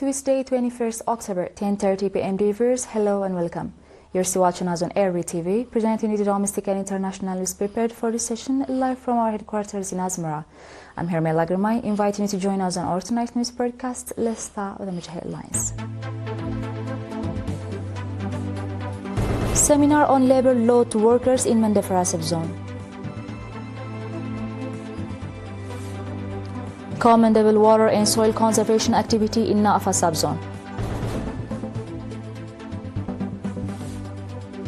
Tuesday, 21st October, 10:30 p.m. viewers. Hello and welcome. You're still watching us on ERi-TV, presenting you the domestic and international news prepared for this session live from our headquarters in Asmara. I'm Hermel Lagermai, inviting you to join us on our tonight's news broadcast. Let's start with the major headlines. Seminar on labor law to workers in Mendefera subzone. Commendable water and soil conservation activity in Na'afa subzone.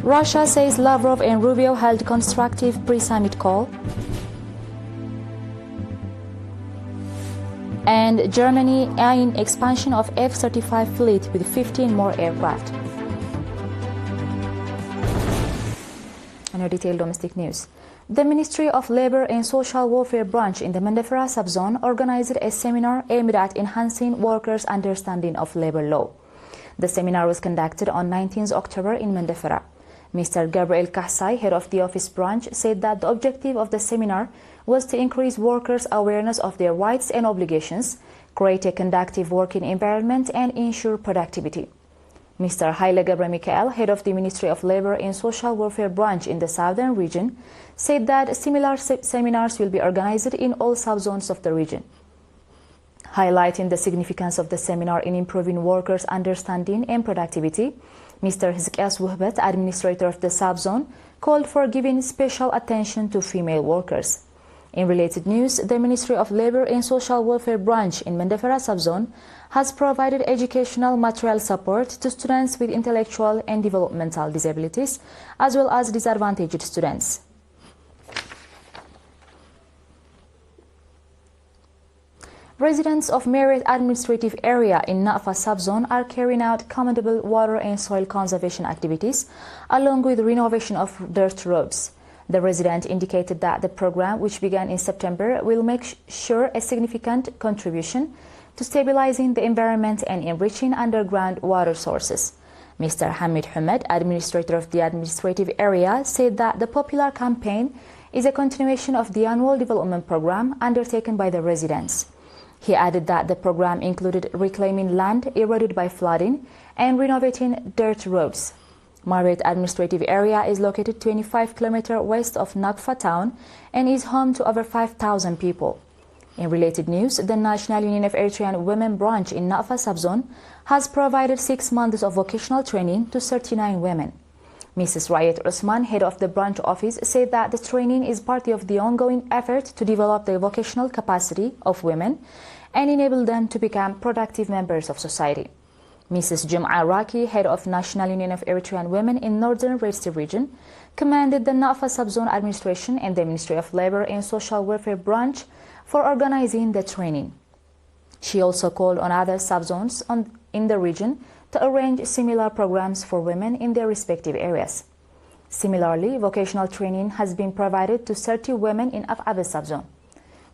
Russia says Lavrov and Rubio held constructive pre-summit call. And Germany eyeing expansion of F-35 fleet with 15 more aircraft. And your detailed domestic news. The Ministry of Labour and Social Welfare branch in the Mendefera subzone organized a seminar aimed at enhancing workers' understanding of labour law. The seminar was conducted on 19th October in Mendefera. Mr. Gabriel Kahsai, head of the office branch, said that the objective of the seminar was to increase workers' awareness of their rights and obligations, create a conducive working environment, and ensure productivity. Mr. Haile Gabriel Mikael, head of the Ministry of Labour and Social Welfare branch in the southern region, said that similar seminars will be organized in all subzones of the region. Highlighting the significance of the seminar in improving workers' understanding and productivity, Mr. Hizkias Wuhbet, administrator of the subzone, called for giving special attention to female workers. In related news, the Ministry of Labour and Social Welfare branch in Mendefera subzone has provided educational material support to students with intellectual and developmental disabilities, as well as disadvantaged students. Residents of Meret administrative area in Na'afa subzone are carrying out commendable water and soil conservation activities, along with renovation of dirt roads. The resident indicated that the program, which began in September, will make sure a significant contribution to stabilizing the environment and enriching underground water sources. Mr. Hamid Hamed, administrator of the administrative area, said that the popular campaign is a continuation of the annual development program undertaken by the residents. He added that the program included reclaiming land eroded by flooding and renovating dirt roads. Meret administrative area is located 25 km west of Nakfa town and is home to over 5,000 people. In related news, the National Union of Eritrean Women branch in Na'afa subzone has provided 6 months of vocational training to 39 women. Mrs. Rayet Usman, head of the branch office, said that the training is part of the ongoing effort to develop the vocational capacity of women and enable them to become productive members of society. Mrs. Jum'a Raki, head of National Union of Eritrean Women in Northern Red Sea region, commended the Na'afa subzone administration and the Ministry of Labour and Social Welfare branch for organizing the training. She also called on other subzones in the region to arrange similar programs for women in their respective areas. Similarly, vocational training has been provided to 30 women in Af'abe subzone.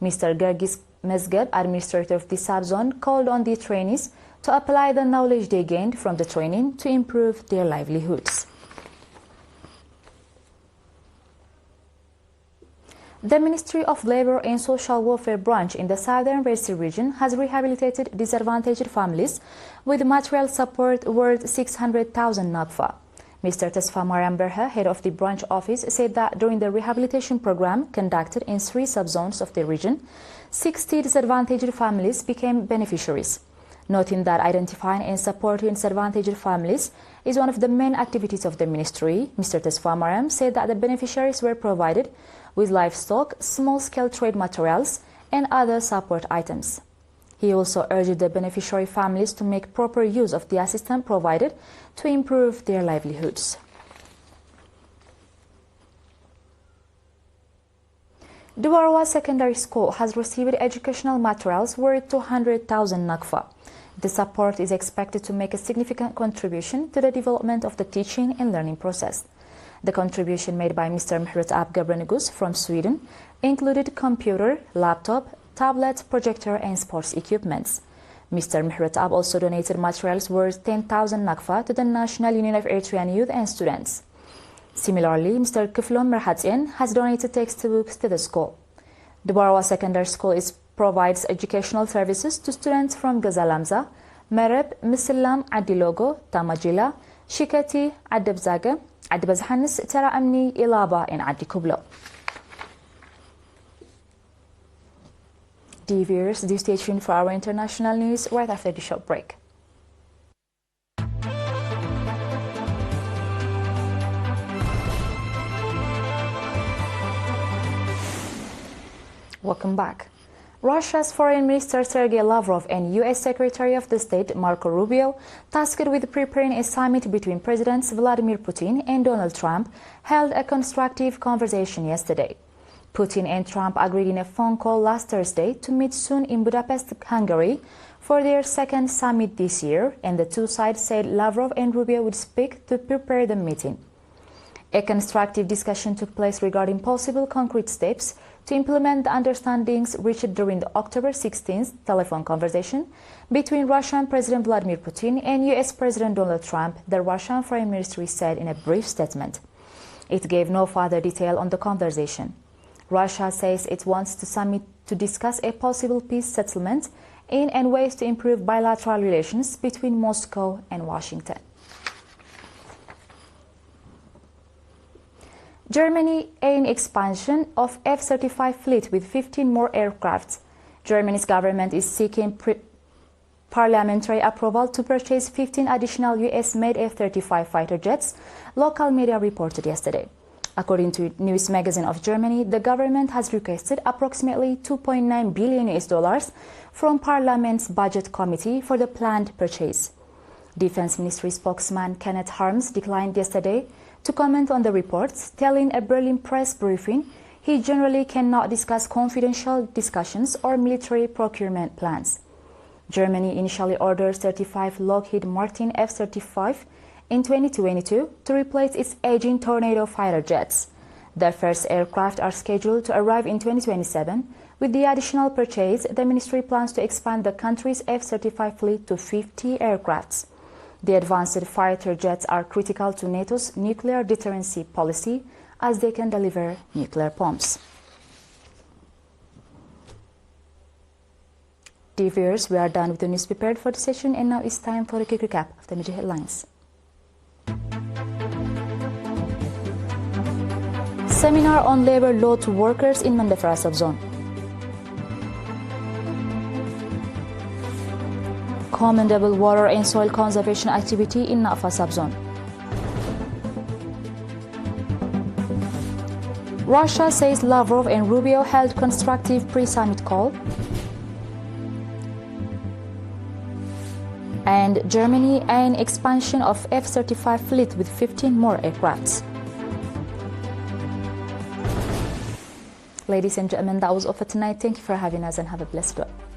Mr. Gergis Mezgeb, administrator of the subzone, called on the trainees to apply the knowledge they gained from the training to improve their livelihoods. The Ministry of Labour and Social Welfare branch in the southern Red Sea region has rehabilitated disadvantaged families with material support worth 600,000 nakfa. Mr. Tesfa Mariam Berha, head of the branch office, said that during the rehabilitation program conducted in 3 subzones of the region, 60 disadvantaged families became beneficiaries. Noting that identifying and supporting disadvantaged families is one of the main activities of the ministry, Mr. Tesfa Mariam said that the beneficiaries were provided with livestock, small-scale trade materials, and other support items. He also urged the beneficiary families to make proper use of the assistance provided to improve their livelihoods. Duwarwa Secondary School has received educational materials worth 200,000 nakfa. The support is expected to make a significant contribution to the development of the teaching and learning process. The contribution made by Mr. Mehretab Gabranegus from Sweden included computer, laptop, tablet, projector, and sports equipments. Mr. Mehretab also donated materials worth 10,000 nakfa to the National Union of Eritrean Youth and Students. Similarly, Mr. Kiflom Merhatien has donated textbooks to the school. The Duwarwa Secondary School provides educational services to students from Gazalamza, مرب مسلم عدي لوغو تاماجيلا شيكتي عدب زاقة عدب بزحنس ترى أمني إلابا إن عدي كبلو. Dear viewers, do stay tuned for our international news right after the short break. Welcome back. Russia's Foreign Minister Sergei Lavrov and U.S. Secretary of State Marco Rubio, tasked with preparing a summit between Presidents Vladimir Putin and Donald Trump, held a constructive conversation yesterday. Putin and Trump agreed in a phone call last Thursday to meet soon in Budapest, Hungary, for their second summit this year, and the two sides said Lavrov and Rubio would speak to prepare the meeting. A constructive discussion took place regarding possible concrete steps to implement the understandings reached during the October 16th telephone conversation between Russian President Vladimir Putin and U.S. President Donald Trump, the Russian Foreign Ministry said in a brief statement. It gave no further detail on the conversation. Russia says it wants to summit to discuss a possible peace settlement in and ways to improve bilateral relations between Moscow and Washington. Germany aims expansion of F-35 fleet with 15 more aircrafts. Germany's government is seeking parliamentary approval to purchase 15 additional US-made F-35 fighter jets, local media reported yesterday. According to News Magazine of Germany, the government has requested approximately $2.9 billion from Parliament's Budget Committee for the planned purchase. Defense Ministry spokesman Kenneth Harms declined yesterday to comment on the reports, telling a Berlin press briefing he generally cannot discuss confidential discussions or military procurement plans. Germany initially ordered 35 Lockheed Martin F-35 in 2022 to replace its aging Tornado fighter jets. The first aircraft are scheduled to arrive in 2027. With the additional purchase, the ministry plans to expand the country's F-35 fleet to 50 aircrafts. The advanced fighter jets are critical to NATO's nuclear deterrency policy as they can deliver nuclear bombs. Dear viewers, we are done with the news prepared for the session, and now it's time for a quick recap of the major headlines. Seminar on labor law to workers in Mendefera subzone. Commendable water and soil conservation activity in Nafa subzone. Russia says Lavrov and Rubio held constructive pre-summit call. And Germany aims expansion of F-35 fleet with 15 more aircrafts. Ladies and gentlemen, that was all for tonight. Thank you for having us and have a blessed day.